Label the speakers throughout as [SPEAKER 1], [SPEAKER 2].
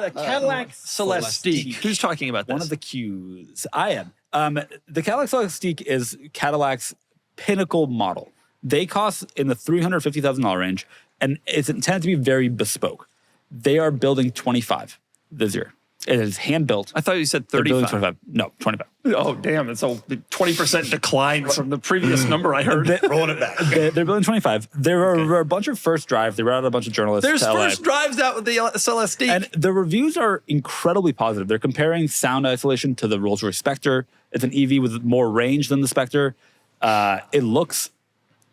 [SPEAKER 1] the Cadillac Celestiq. Who's talking about this?
[SPEAKER 2] One of the Qs. I am. The Cadillac Celestiq is Cadillac's pinnacle model. They cost in the $350,000 range, and it's intended to be very bespoke. They are building 25 this year. It is hand built.
[SPEAKER 1] I thought you said 35.
[SPEAKER 2] 25. No, 25.
[SPEAKER 1] Oh, damn. It's a 20% decline from the previous number I heard.
[SPEAKER 3] Rolling it back.
[SPEAKER 2] They're building 25. There are a bunch of first drives. They brought out a bunch of journalists.
[SPEAKER 1] There's
[SPEAKER 2] to LA.
[SPEAKER 1] first drives out with the Celestiq.
[SPEAKER 2] And the reviews are incredibly positive. They're comparing sound isolation to the Rolls-Royce Spectre. It's an EV with more range than the Spectre. It looks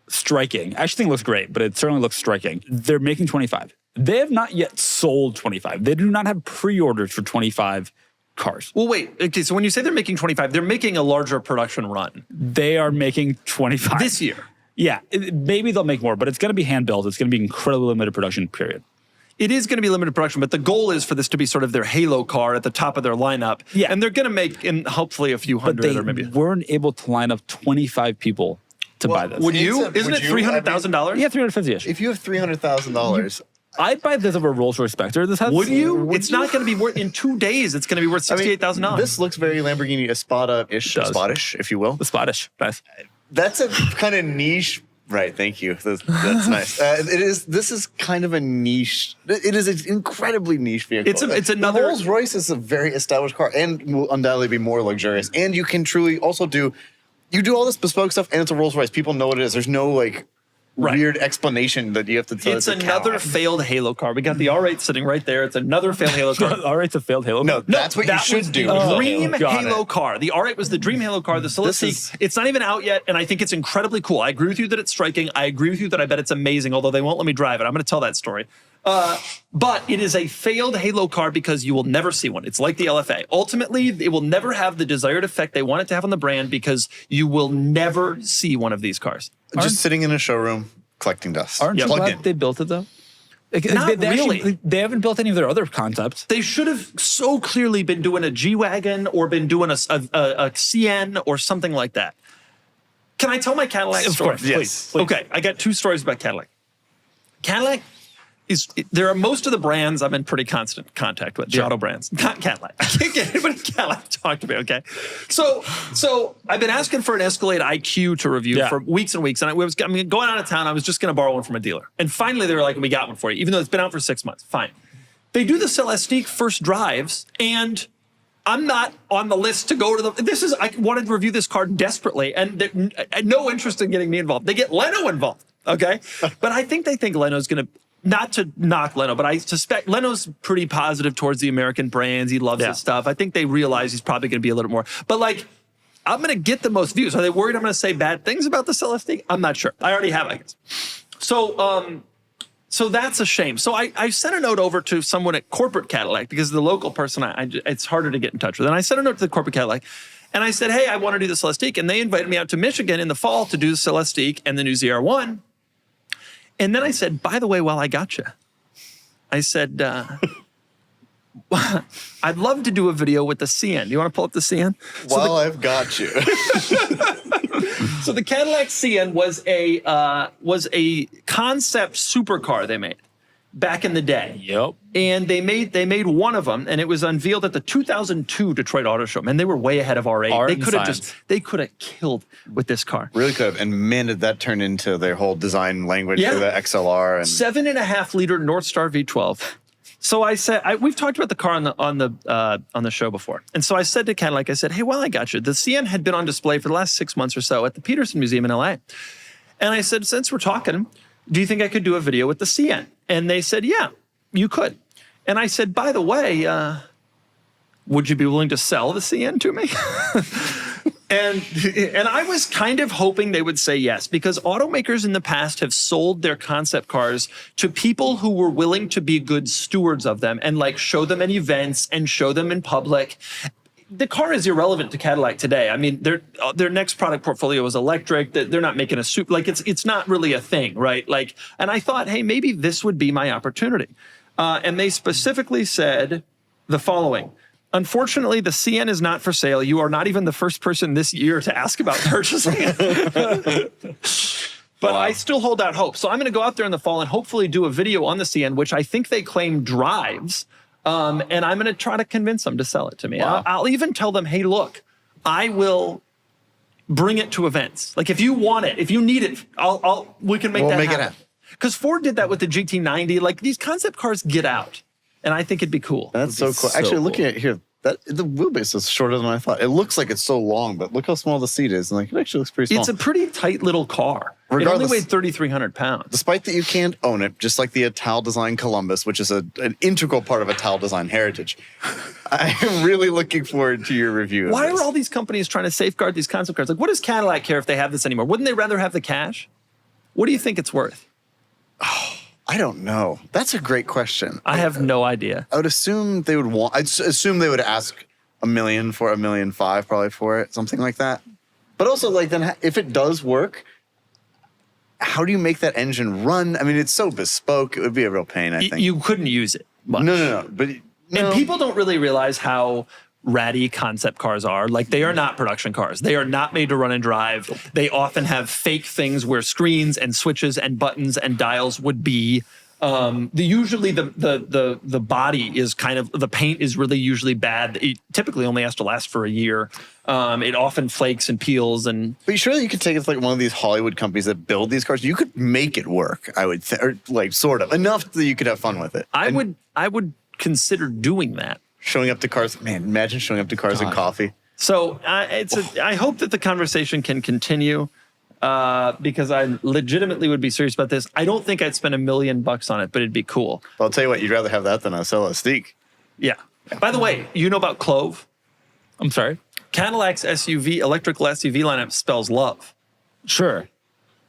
[SPEAKER 2] striking. I actually think it looks great, but it certainly looks striking. They're making 25. They have not yet sold 25. They do not have pre-orders for 25 cars.
[SPEAKER 1] Well, wait. Okay, so when you say they're making 25, they're making a larger production run.
[SPEAKER 2] They are making 25.
[SPEAKER 1] This year.
[SPEAKER 2] Yeah. Maybe they'll make more, but it's going to be hand-built. It's going to be incredibly limited production, period.
[SPEAKER 1] It is going to be limited production, but the goal is for this to be sort of their halo car at the top of their lineup.
[SPEAKER 2] Yeah.
[SPEAKER 1] And they're going to make hopefully a few hundred or maybe.
[SPEAKER 2] But they weren't able to line up 25 people to buy this.
[SPEAKER 1] Would you? Isn't it $300,000?
[SPEAKER 2] Yeah, $350,000-ish.
[SPEAKER 3] If you have $300,000,
[SPEAKER 2] I'd buy this over a Rolls-Royce Spectre. This has,
[SPEAKER 1] Would you? It's not going to be worth, in 2 days, it's going to be worth $68,000.
[SPEAKER 3] This looks very Lamborghini Espada-ish, Spottish, if you will.
[SPEAKER 2] The Spottish. Nice.
[SPEAKER 3] That's a kind of niche. Right, thank you. That's nice. This is kind of a niche. It is an incredibly niche vehicle.
[SPEAKER 1] It's another.
[SPEAKER 3] The Rolls-Royce is a very established car and will undoubtedly be more luxurious. And you can truly also do all this bespoke stuff, and it's a Rolls-Royce. People know what it is. There's no weird explanation that you have to tell.
[SPEAKER 1] It's another failed Halo car. We got the R8 sitting right there. It's another failed Halo car.
[SPEAKER 2] R8's a failed Halo car.
[SPEAKER 3] No, that's what you should do.
[SPEAKER 1] Dream Halo car. The R8 was the dream Halo car. The Celestiq, it's not even out yet, and I think it's incredibly cool. I agree with you that it's striking. I agree with you that I bet it's amazing, although they won't let me drive it. I'm going to tell that story. But it is a failed Halo car because you will never see one. It's like the LFA. Ultimately, it will never have the desired effect they want it to have on the brand because you will never see one of these cars.
[SPEAKER 3] Just sitting in a showroom collecting dust.
[SPEAKER 2] Aren't you glad they built it, though?
[SPEAKER 1] Not really.
[SPEAKER 2] They haven't built any of their other concepts.
[SPEAKER 1] They should have so clearly been doing a G-Wagon or been doing a Cien or something like that. Can I tell my Cadillac story?
[SPEAKER 2] Of course, yes. Please.
[SPEAKER 1] Okay, I got 2 stories about Cadillac. Cadillac there are most of the brands I'm in pretty constant contact with, the auto brands, not Cadillac. I can't get anybody at Cadillac to talk to me, okay? So I've been asking for an Escalade IQ to review for weeks and weeks, and going out of town, I was just gonna borrow one from a dealer. And finally they were like, we got one for you, even though it's been out for 6 months, fine. They do the Celestiq first drives, and I'm not on the list to go to the, I wanted to review this car desperately, and no interest in getting me involved. They get Leno involved, okay? But I think they think Leno's gonna, not to knock Leno, but I suspect Leno's pretty positive towards the American brands. He loves his stuff. I think they realize he's probably going to be a little more. But I'm going to get the most views. Are they worried I'm going to say bad things about the Celestiq? I'm not sure. I already have, I guess. So that's a shame. So I sent a note over to someone at corporate Cadillac because the local person, it's harder to get in touch with. And I sent a note to the corporate Cadillac. And I said, hey, I want to do the Celestiq. And they invited me out to Michigan in the fall to do the Celestiq and the new ZR1. And then I said, by the way, while I got you, I said, I'd love to do a video with the Cien. Do you want to pull up the Cien?
[SPEAKER 3] While I've got you.
[SPEAKER 1] So the Cadillac Cien was a concept supercar they made back in the day.
[SPEAKER 2] Yep.
[SPEAKER 1] And they made one of them, and it was unveiled at the 2002 Detroit Auto Show. Man, they were way ahead of R8. They could have killed with this car.
[SPEAKER 3] Really could have. And man, did that turn into their whole design language for the XLR. And
[SPEAKER 1] 7.5 liter North Star V12. So I said, we've talked about the car on the show before. And so I said to Cadillac, I said, hey, well, I got you. The Cien had been on display for the last 6 months or so at the Peterson Museum in LA. And I said, since we're talking, do you think I could do a video with the Cien? And they said, yeah, you could. And I said, by the way, would you be willing to sell the Cien to me? And I was kind of hoping they would say yes, because automakers in the past have sold their concept cars to people who were willing to be good stewards of them and show them at events and show them in public. The car is irrelevant to Cadillac today. I mean, their next product portfolio is electric. They're not making a it's not really a thing, right? And I thought, hey, maybe this would be my opportunity. And they specifically said the following. Unfortunately, the Cien is not for sale. You are not even the first person this year to ask about purchasing it. But I still hold out hope. So I'm going to go out there in the fall and hopefully do a video on the Cien, which I think they claim drives And I'm going to try to convince them to sell it to me.
[SPEAKER 3] Wow.
[SPEAKER 1] I'll even tell them, hey, look, I will bring it to events. Like if you want it, if you need it, we can make
[SPEAKER 3] We'll
[SPEAKER 1] that
[SPEAKER 3] make it
[SPEAKER 1] happen.
[SPEAKER 3] happen.
[SPEAKER 1] Because Ford did that with the GT90. Like these concept cars get out, and I think it'd be cool.
[SPEAKER 3] That's so cool.
[SPEAKER 2] so
[SPEAKER 3] Actually,
[SPEAKER 2] cool.
[SPEAKER 3] looking at here, the wheelbase is shorter than I thought. It looks like it's so long, but look how small the seat is. And like, it actually looks pretty small.
[SPEAKER 1] It's a pretty tight little car. It only
[SPEAKER 3] Regardless-
[SPEAKER 1] weighed 3,300 pounds.
[SPEAKER 3] Despite that you can't own it, just like the Ital Design Columbus, which is an integral part of Ital Design heritage. I am really looking forward to your review of
[SPEAKER 1] Why
[SPEAKER 3] this.
[SPEAKER 1] are all these companies trying to safeguard these concept cars? Like, what does Cadillac care if they have this anymore? Wouldn't they rather have the cash? What do you think it's worth?
[SPEAKER 3] I don't know. That's a great question.
[SPEAKER 1] I have no idea.
[SPEAKER 3] I would assume they would want. I'd assume they would ask $1 million for $1.5 million, probably for it, something like that. But also, like, then if it does work, how do you make that engine run? I mean, it's so bespoke; it would be a real pain. I think
[SPEAKER 1] You couldn't use it much.
[SPEAKER 3] No. But no.
[SPEAKER 1] And people don't really realize how ratty concept cars are. Like they are not production cars. They are not made to run and drive. They often have fake things where screens and switches and buttons and dials would be. Usually the body is kind of, the paint is really usually bad. It typically only has to last for a year. It often flakes and peels and.
[SPEAKER 3] But surely you could take it to like one of these Hollywood companies that build these cars. You could make it work. I would think, or like sort of enough that you could have fun with it.
[SPEAKER 1] I would consider doing that.
[SPEAKER 3] Showing up to cars, man. Imagine showing up to cars and coffee.
[SPEAKER 1] So I hope that the conversation can continue because I legitimately would be serious about this. I don't think I'd spend $1 million on it, but it'd be cool.
[SPEAKER 3] I'll tell you what, you'd rather have that than a Celestiq.
[SPEAKER 1] Yeah. By the way, you know about Clove?
[SPEAKER 2] I'm sorry.
[SPEAKER 1] Cadillac's electrical SUV lineup spells love.
[SPEAKER 2] Sure.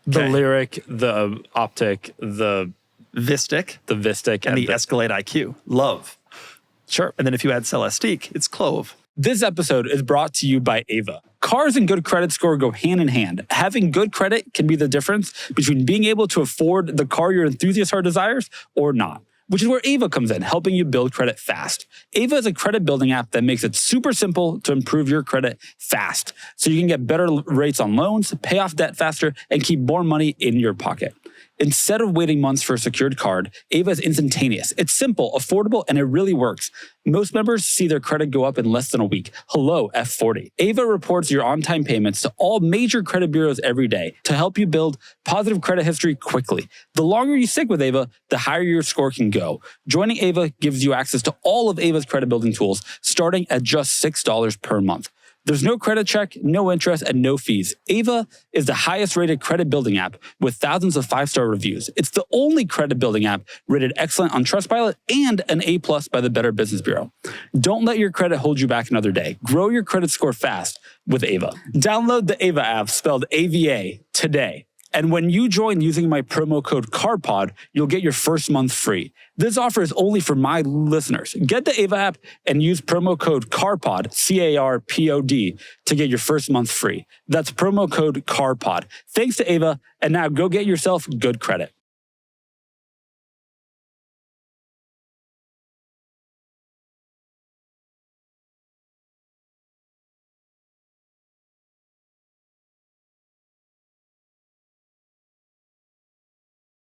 [SPEAKER 2] The
[SPEAKER 1] Okay.
[SPEAKER 2] Lyric, the Optic, the
[SPEAKER 1] Vistic
[SPEAKER 2] Vistic,
[SPEAKER 1] and the Escalade IQ. Love.
[SPEAKER 2] Sure.
[SPEAKER 1] And then if you add Celestiq, it's Clove.
[SPEAKER 2] This episode is brought to you by Ava. Cars and good credit score go hand in hand. Having good credit can be the difference between being able to afford the car your enthusiast heart desires or not, which is where Ava comes in, helping you build credit fast. Ava is a credit building app that makes it super simple to improve your credit fast, so you can get better rates on loans, pay off debt faster, and keep more money in your pocket. Instead of waiting months for a secured card, Ava is instantaneous. It's simple, affordable, and it really works. Most members see their credit go up in less than a week. Hello, F40. Ava reports your on-time payments to all major credit bureaus every day to help you build positive credit history quickly. The longer you stick with Ava, the higher your score can go. Joining Ava gives you access to all of Ava's credit building tools, starting at just $6 per month. There's no credit check, no interest, and no fees. Ava is the highest rated credit building app with thousands of 5-star reviews. It's the only credit building app rated excellent on Trustpilot and an A+ by the Better Business Bureau. Don't let your credit hold you back another day. Grow your credit score fast with Ava. Download the Ava app, spelled AVA, today. And when you join using my promo code CARPOD, you'll get your first month free. This offer is only for my listeners. Get the Ava app and use promo code CARPOD, CARPOD, to get your first month free. That's promo code CARPOD. Thanks to Ava, and now go get yourself good credit.